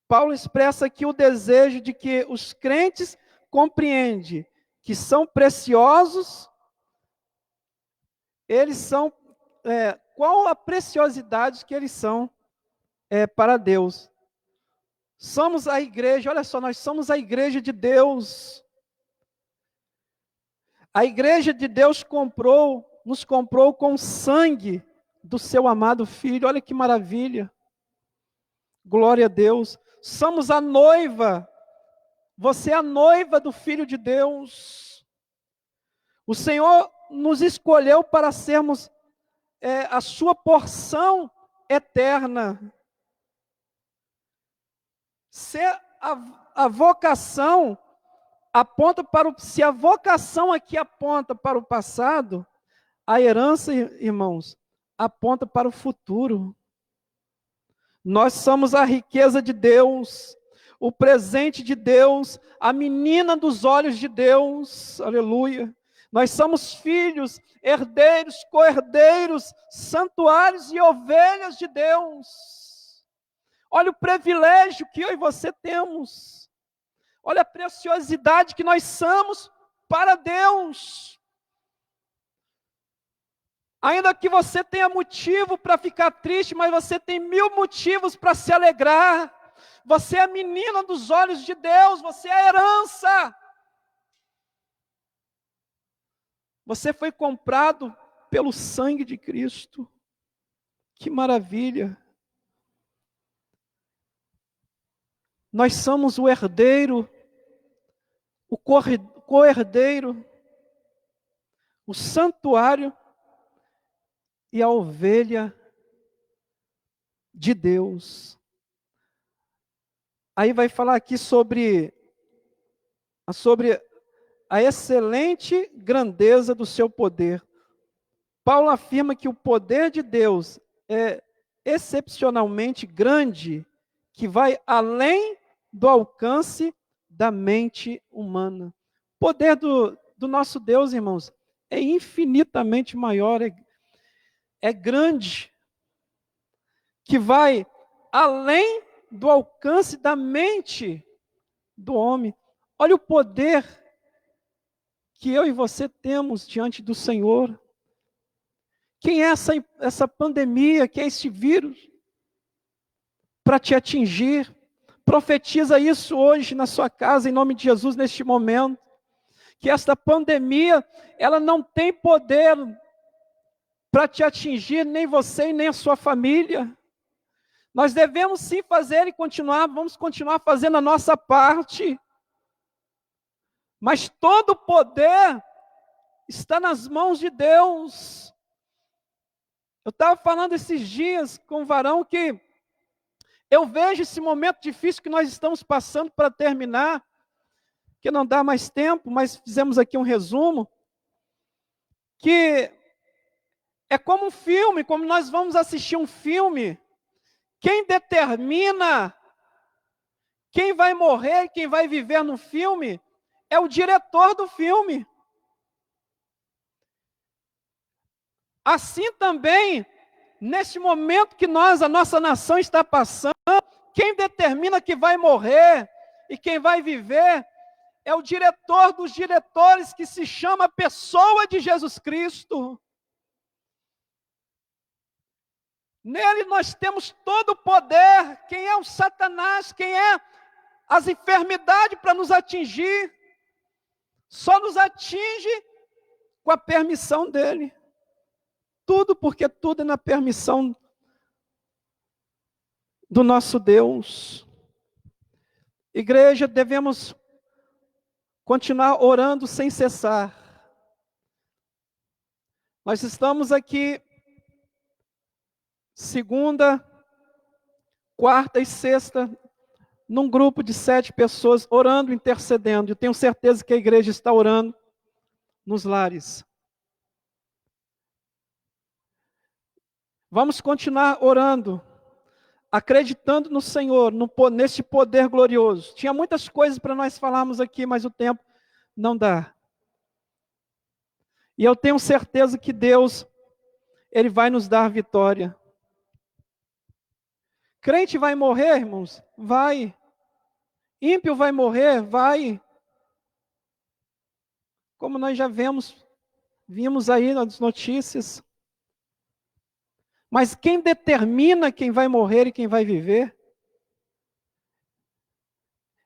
Paulo expressa aqui o desejo de que os crentes compreendam que são preciosos, eles são, qual a preciosidade que eles são para Deus. Somos a igreja, olha só, nós somos a igreja de Deus. A igreja de Deus nos comprou com o sangue do seu amado Filho. Olha que maravilha. Glória a Deus. Somos a noiva. Você é a noiva do Filho de Deus. O Senhor nos escolheu para sermos a sua porção eterna. Se a vocação aponta se a vocação aqui aponta para o passado, a herança, irmãos, aponta para o futuro. Nós somos a riqueza de Deus, o presente de Deus, a menina dos olhos de Deus, aleluia. Nós somos filhos, herdeiros, co-herdeiros, santuários e ovelhas de Deus. Olha o privilégio que eu e você temos. Olha a preciosidade que nós somos para Deus. Ainda que você tenha motivo para ficar triste, mas você tem 1000 motivos para se alegrar. Você é a menina dos olhos de Deus, você é a herança. Você foi comprado pelo sangue de Cristo. Que maravilha. Nós somos o herdeiro o cordeiro, o santuário e a ovelha de Deus. Aí vai falar aqui sobre a excelente grandeza do seu poder. Paulo afirma que o poder de Deus é excepcionalmente grande, que vai além do alcance da mente humana. O poder do nosso Deus, irmãos, é infinitamente maior, é grande, que vai além do alcance da mente do homem. Olha o poder que eu e você temos diante do Senhor. Quem é essa pandemia, quem é esse vírus para te atingir? Profetiza isso hoje na sua casa, em nome de Jesus, neste momento. Que esta pandemia, ela não tem poder para te atingir, nem você e nem a sua família. Nós devemos sim fazer e vamos continuar fazendo a nossa parte. Mas todo o poder está nas mãos de Deus. Eu estava falando esses dias com um varão que eu vejo esse momento difícil que nós estamos passando para terminar, que não dá mais tempo, mas fizemos aqui um resumo, que é como um filme, como nós vamos assistir um filme. Quem determina quem vai morrer, quem vai viver no filme, é o diretor do filme. Assim também, nesse momento que a nossa nação está passando, quem determina que vai morrer e quem vai viver é o diretor dos diretores, que se chama pessoa de Jesus Cristo. Nele nós temos todo o poder. Quem é o Satanás? Quem é as enfermidades para nos atingir? Só nos atinge com a permissão dele. Tudo, porque tudo é na permissão do nosso Deus. Igreja, devemos continuar orando sem cessar. Nós estamos aqui segunda, quarta e sexta, num grupo de 7 pessoas, orando, intercedendo. Eu tenho certeza que a igreja está orando nos lares. Vamos continuar orando, acreditando no Senhor, nesse poder glorioso. Tinha muitas coisas para nós falarmos aqui, mas o tempo não dá. E eu tenho certeza que Deus, Ele vai nos dar vitória. Crente vai morrer, irmãos? Vai. Ímpio vai morrer? Vai. Como nós já vimos aí nas notícias. Mas quem determina quem vai morrer e quem vai viver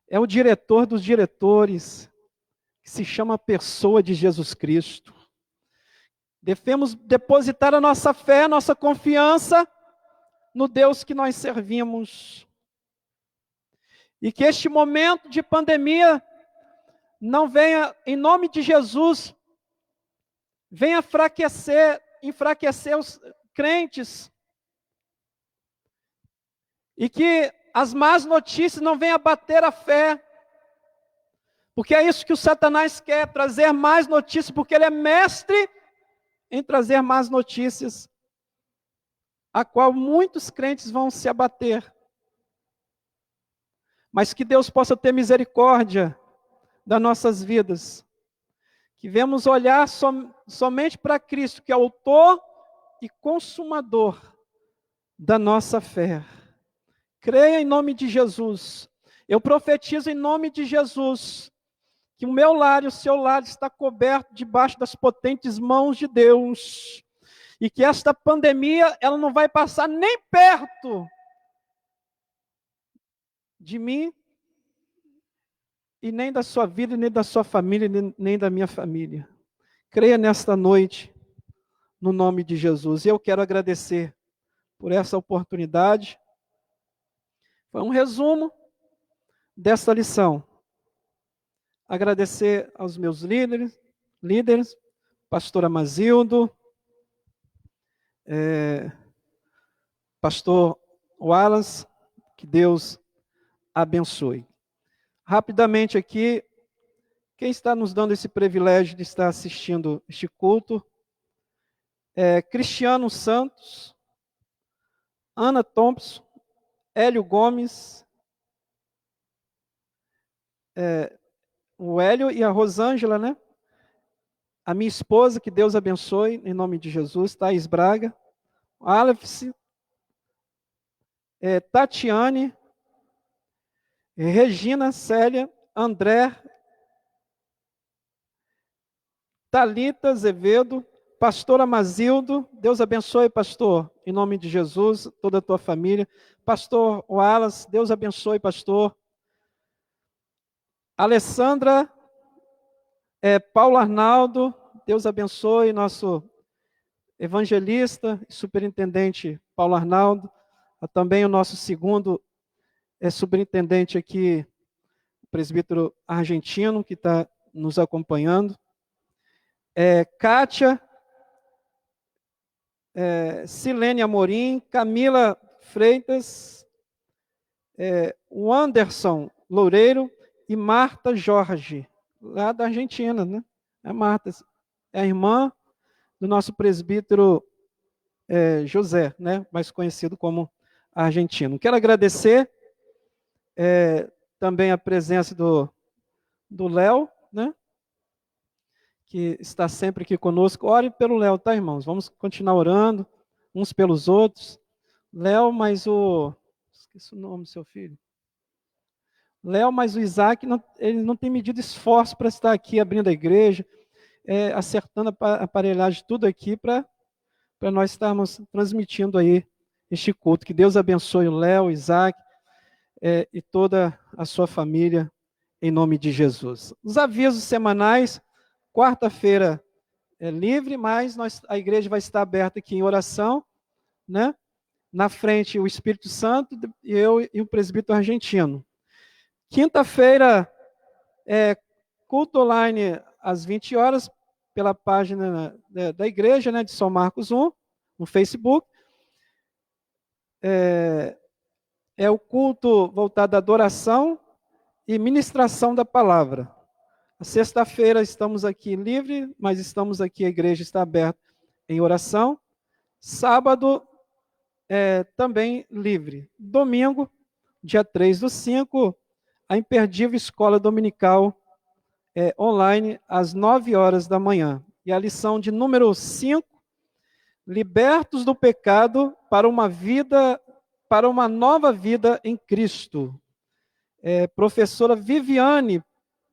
é o diretor dos diretores, que se chama pessoa de Jesus Cristo. Devemos depositar a nossa fé, a nossa confiança no Deus que nós servimos. E que este momento de pandemia não venha, em nome de Jesus, venha enfraquecer os crentes. E que as más notícias não venham abater a fé. Porque é isso que o Satanás quer, trazer mais notícias, porque ele é mestre em trazer más notícias, a qual muitos crentes vão se abater. Mas que Deus possa ter misericórdia das nossas vidas. Que venhamos olhar somente para Cristo, que é autor e consumador da nossa fé. Creia em nome de Jesus. Eu profetizo em nome de Jesus que o meu lar e o seu lar está coberto debaixo das potentes mãos de Deus. E que esta pandemia, ela não vai passar nem perto de mim, e nem da sua vida, nem da sua família, nem da minha família. Creia nesta noite, no nome de Jesus. E eu quero agradecer por essa oportunidade. Foi um resumo dessa lição. agradecer aos meus líderes, pastor Amazildo, pastor Wallace, que Deus abençoe. Rapidamente aqui, quem está nos dando esse privilégio de estar assistindo este culto é Cristiano Santos, Ana Thompson, Hélio Gomes, o Hélio e a Rosângela, né? A minha esposa, que Deus abençoe, em nome de Jesus, Thaís Braga, Aleph, Tatiane, Regina Célia, André, Thalita Azevedo, pastor Amazildo, Deus abençoe, pastor, em nome de Jesus, toda a tua família. Pastor Wallace, Deus abençoe, pastor. Alessandra, Paulo Arnaldo, Deus abençoe, nosso evangelista e superintendente Paulo Arnaldo. Também o nosso segundo superintendente aqui, o presbítero argentino, que está nos acompanhando. Kátia, Silene Amorim, Camila Freitas, o Anderson Loureiro e Marta Jorge, lá da Argentina, né? A Marta é a irmã do nosso presbítero José, né? Mais conhecido como argentino. Quero agradecer também a presença do Léo, né? Que está sempre aqui conosco. Ore pelo Léo, tá, irmãos? Vamos continuar orando uns pelos outros. Léo, mas esqueci o nome do seu filho. Léo, mas o Isaac, ele não tem medido esforço para estar aqui abrindo a igreja, acertando a aparelhagem, tudo aqui, para nós estarmos transmitindo aí este culto. Que Deus abençoe o Léo, o Isaac e toda a sua família, em nome de Jesus. Os avisos semanais, quarta-feira é livre, mas a igreja vai estar aberta aqui em oração, né? Na frente o Espírito Santo, eu e o presbítero argentino. Quinta-feira, culto online às 20 horas, pela página da igreja, né, de São Marcos 1, no Facebook. É o culto voltado à adoração e ministração da palavra. Sexta-feira estamos aqui livre, mas estamos aqui, a igreja está aberta em oração. Sábado, também livre. Domingo, dia 3/5, a imperdível escola dominical online, às 9 horas da manhã. E a lição de número 5, libertos do pecado para uma nova vida em Cristo. Professora Viviane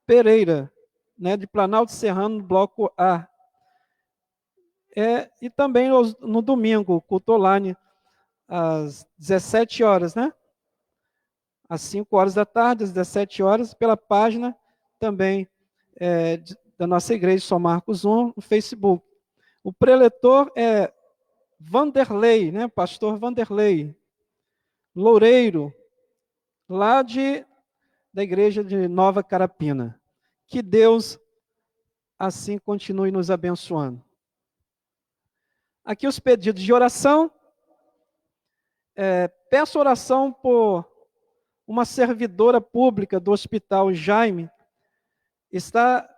Pereira, né, de Planalto Serrano, bloco A. E também no domingo, culto online, às 17 horas, né? Às 5 horas da tarde, às 17 horas, pela página também da nossa igreja, São Marcos 1, no Facebook. O preletor é Vanderlei, né? Pastor Vanderlei Loureiro, lá da igreja de Nova Carapina. Que Deus assim continue nos abençoando. Aqui os pedidos de oração. Peço oração por uma servidora pública do Hospital Jaime, está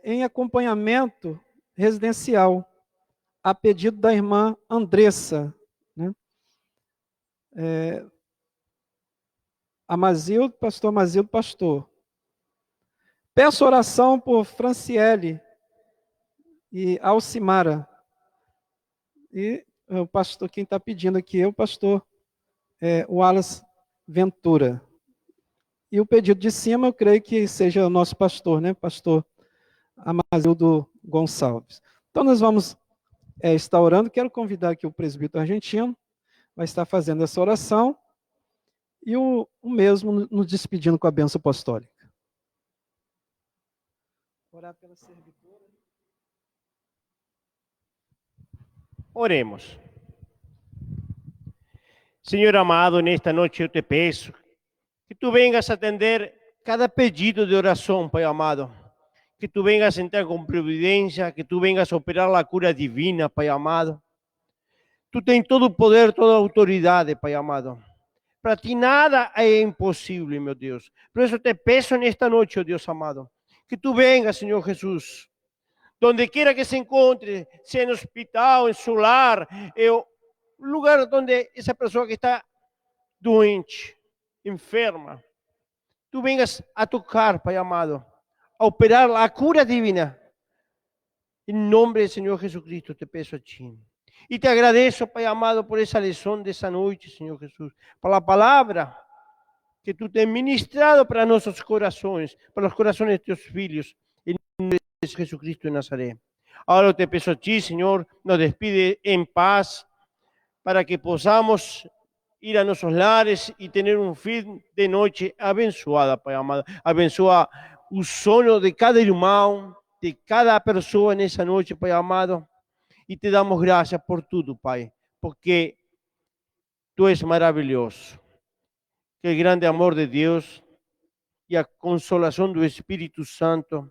em acompanhamento residencial, a pedido da irmã Andressa, né? Amazildo, pastor. Peço oração por Franciele e Alcimara. E o pastor, quem está pedindo aqui é o pastor Wallace Ventura. E o pedido de cima, eu creio que seja o nosso pastor, né? Pastor Amazildo Gonçalves. Então, nós vamos estar orando. Quero convidar aqui o presbítero argentino, vai estar fazendo essa oração, e o mesmo nos despedindo com a bênção apostólica. Orar pela servidora. Oremos. Señor amado, en esta noche yo te peço que tú vengas a atender cada pedido de oración, Pai amado. Que tú vengas a entrar con providencia, que tú vengas a operar la cura divina, Pai amado. Tú tens todo o poder, toda a autoridade, Pai amado. Para ti nada é impossível, meu Deus. Por isso te peço nesta noite, ó Deus amado, que tu vengas, Senhor Jesus, donde quiera que se encontre, seja no hospital, em seu lar, o lugar onde essa pessoa que está doente, enferma, tu vengas a tocar, Pai amado, a operar a cura divina. Em nome do Senhor Jesucristo te peço a ti. E te agradeço, Pai amado, por essa lição dessa noite, Senhor Jesus, pela palavra que tu tens ministrado para nossos corações, para os corações de teus filhos, em nome de Jesucristo de Nazaré. Agora eu te peço a ti, Senhor, nos despide em paz, para que possamos ir a nossos lares e ter um fim de noite abençoada, Pai amado. Abençoa o sono de cada irmão, de cada pessoa nessa noite, Pai amado. E te damos graças por tudo, Pai, porque tu és maravilhoso. Que o grande amor de Deus e a consolação do Espírito Santo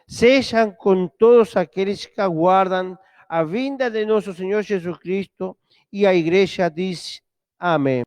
sejam com todos aqueles que aguardam a vinda de nosso Senhor Jesus Cristo. E a igreja diz amém.